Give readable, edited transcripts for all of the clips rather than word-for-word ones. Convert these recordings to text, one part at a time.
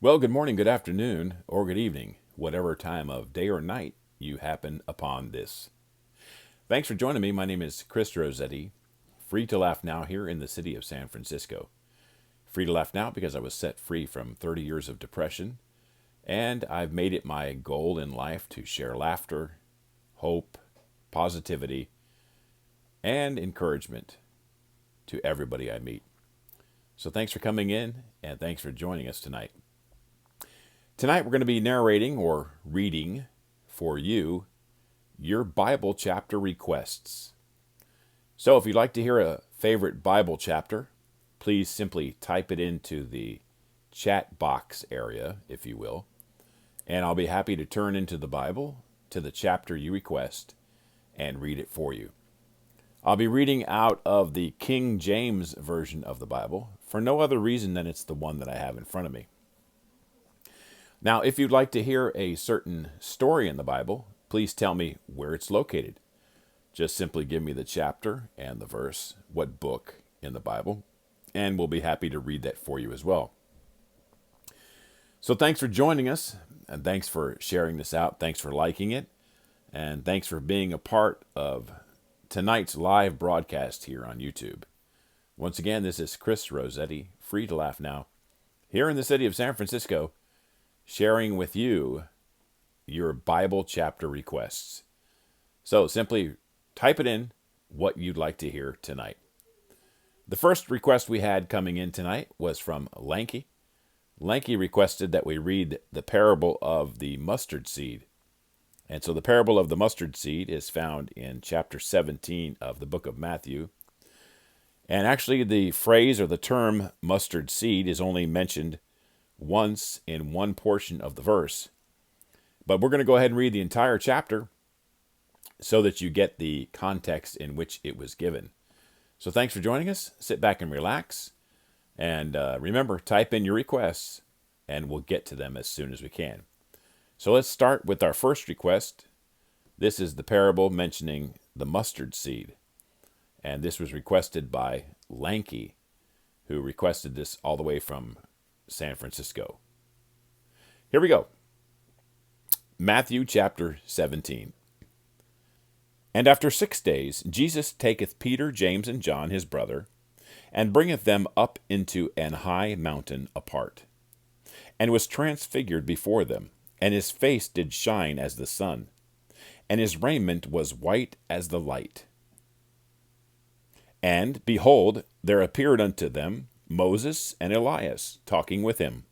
Well, good morning, good afternoon, or good evening, whatever time of day or night you happen upon this. Thanks for joining me. My name is Chris Rossetti, free to laugh now here in the city of San Francisco. Free to laugh now because I was set free from 30 years of depression, and I've made it my goal in life to share laughter, hope, positivity, and encouragement to everybody I meet. So thanks for coming in, and thanks for joining us tonight. Tonight we're going to be narrating or reading for you your Bible chapter requests. So if you'd like to hear a favorite Bible chapter, please simply type it into the chat box area, if you will, and I'll be happy to turn into the Bible to the chapter you request and read it for you. I'll be reading out of the King James Version of the Bible for no other reason than it's the one that I have in front of me. Now, if you'd like to hear a certain story in the Bible, please tell me where it's located. Just simply give me the chapter and the verse, what book in the Bible, and we'll be happy to read that for you as well. So thanks for joining us, and thanks for sharing this out. Thanks for liking it, and thanks for being a part of tonight's live broadcast here on YouTube. Once again, this is Chris Rossetti, free to laugh now, here in the city of San Francisco, sharing with you your Bible chapter requests. So simply type it in what you'd like to hear tonight. The first request we had coming in tonight was from Lanky. Lanky requested that we read the parable of the mustard seed. And so the parable of the mustard seed is found in chapter 17 of the book of Matthew. And actually the phrase or the term mustard seed is only mentioned once in one portion of the verse. But we're going to go ahead and read the entire chapter so that you get the context in which it was given. So thanks for joining us. Sit back and relax. And remember, type in your requests and we'll get to them as soon as we can. So let's start with our first request. This is the parable mentioning the mustard seed. And this was requested by Lanky, who requested this all the way from San Francisco. Here we go. Matthew chapter 17. And after 6 days, Jesus taketh Peter, James, and John his brother, and bringeth them up into an high mountain apart, and was transfigured before them, and his face did shine as the sun, and his raiment was white as the light. And, behold, there appeared unto them Moses and Elias, talking with him.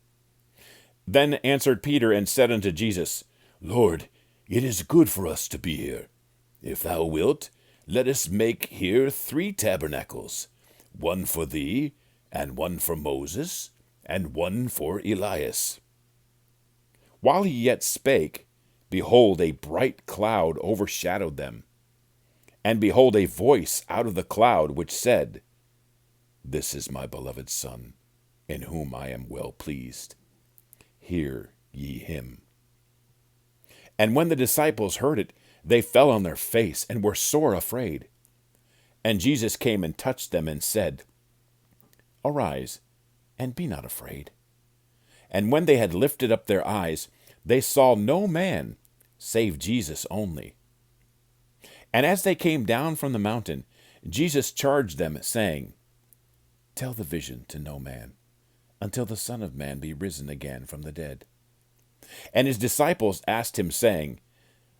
Then answered Peter and said unto Jesus, Lord, it is good for us to be here. If thou wilt, let us make here 3 tabernacles, one for thee, and one for Moses, and one for Elias. While he yet spake, behold, a bright cloud overshadowed them. And behold, a voice out of the cloud which said, This is my beloved Son, in whom I am well pleased. Hear ye him. And when the disciples heard it, they fell on their face, and were sore afraid. And Jesus came and touched them, and said, Arise, and be not afraid. And when they had lifted up their eyes, they saw no man, save Jesus only. And as they came down from the mountain, Jesus charged them, saying, Tell the vision to no man, until the Son of Man be risen again from the dead. And his disciples asked him, saying,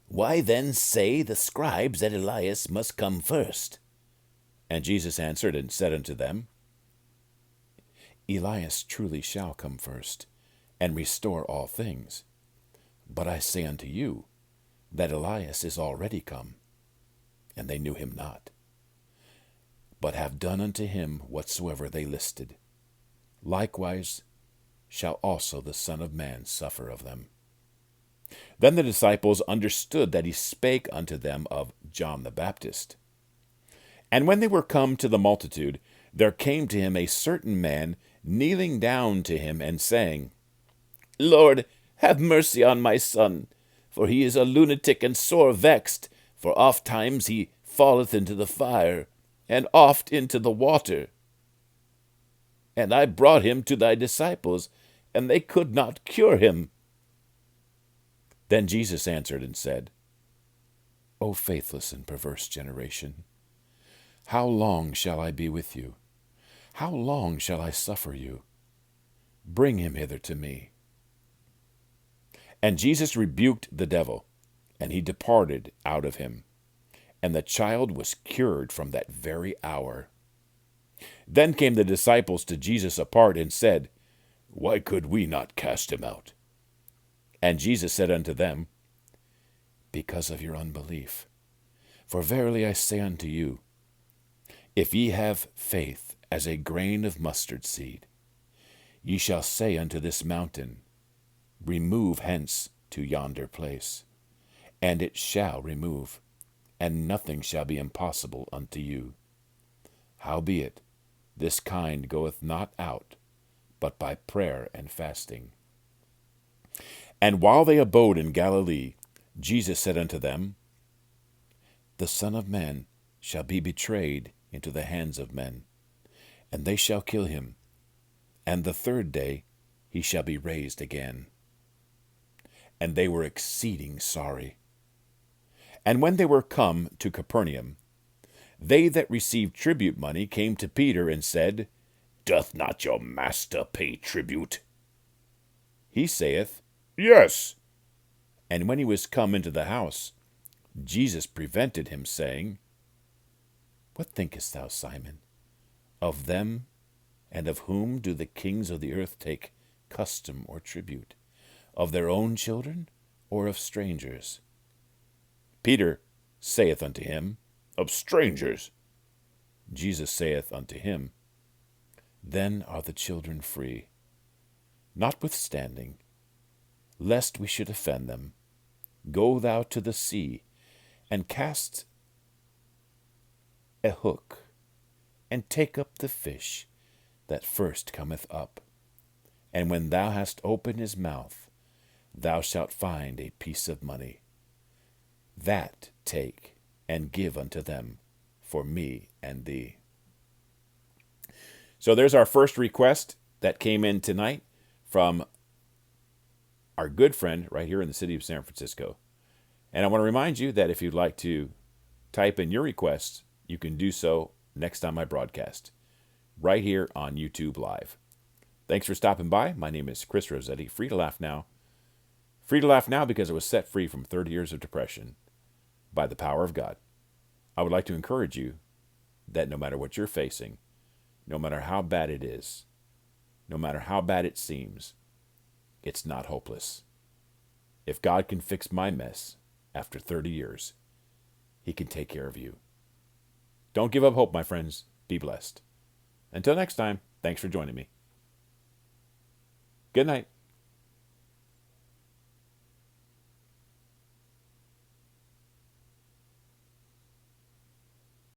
Why then say the scribes that Elias must come first? And Jesus answered and said unto them, Elias truly shall come first, and restore all things. But I say unto you, that Elias is already come, and they knew him not, but have done unto him whatsoever they listed. Likewise shall also the Son of Man suffer of them. Then the disciples understood that he spake unto them of John the Baptist. And when they were come to the multitude, there came to him a certain man, kneeling down to him, and saying, Lord, have mercy on my son, for he is a lunatic and sore vexed, for oft times he falleth into the fire, and oft into the water. And I brought him to thy disciples, and they could not cure him. Then Jesus answered and said, O faithless and perverse generation, how long shall I be with you? How long shall I suffer you? Bring him hither to me. And Jesus rebuked the devil, and he departed out of him. And the child was cured from that very hour. Then came the disciples to Jesus apart and said, Why could we not cast him out? And Jesus said unto them, Because of your unbelief. For verily I say unto you, if ye have faith as a grain of mustard seed, ye shall say unto this mountain, Remove hence to yonder place, and it shall remove, and nothing shall be impossible unto you. Howbeit, this kind goeth not out, but by prayer and fasting. And while they abode in Galilee, Jesus said unto them, The Son of Man shall be betrayed into the hands of men, and they shall kill him, and the third day he shall be raised again. And they were exceeding sorry. And when they were come to Capernaum, they that received tribute money came to Peter and said, Doth not your master pay tribute? He saith, Yes. And when he was come into the house, Jesus prevented him, saying, What thinkest thou, Simon? Of them and of whom do the kings of the earth take custom or tribute? Of their own children, or of strangers? Peter saith unto him, Of strangers. Jesus saith unto him, Then are the children free. Notwithstanding, lest we should offend them, go thou to the sea, and cast a hook, and take up the fish that first cometh up. And when thou hast opened his mouth, thou shalt find a piece of money. That take, and give unto them for me and thee. So there's our first request that came in tonight from our good friend right here in the city of San Francisco. And I want to remind you that if you'd like to type in your request, you can do so next time I broadcast, right here on YouTube Live. Thanks for stopping by. My name is Chris Rossetti, free to laugh now. Free to laugh now because I was set free from 30 years of depression by the power of God. I would like to encourage you that no matter what you're facing, no matter how bad it is, no matter how bad it seems, it's not hopeless. If God can fix my mess after 30 years, he can take care of you. Don't give up hope, my friends. Be blessed. Until next time, thanks for joining me. Good night.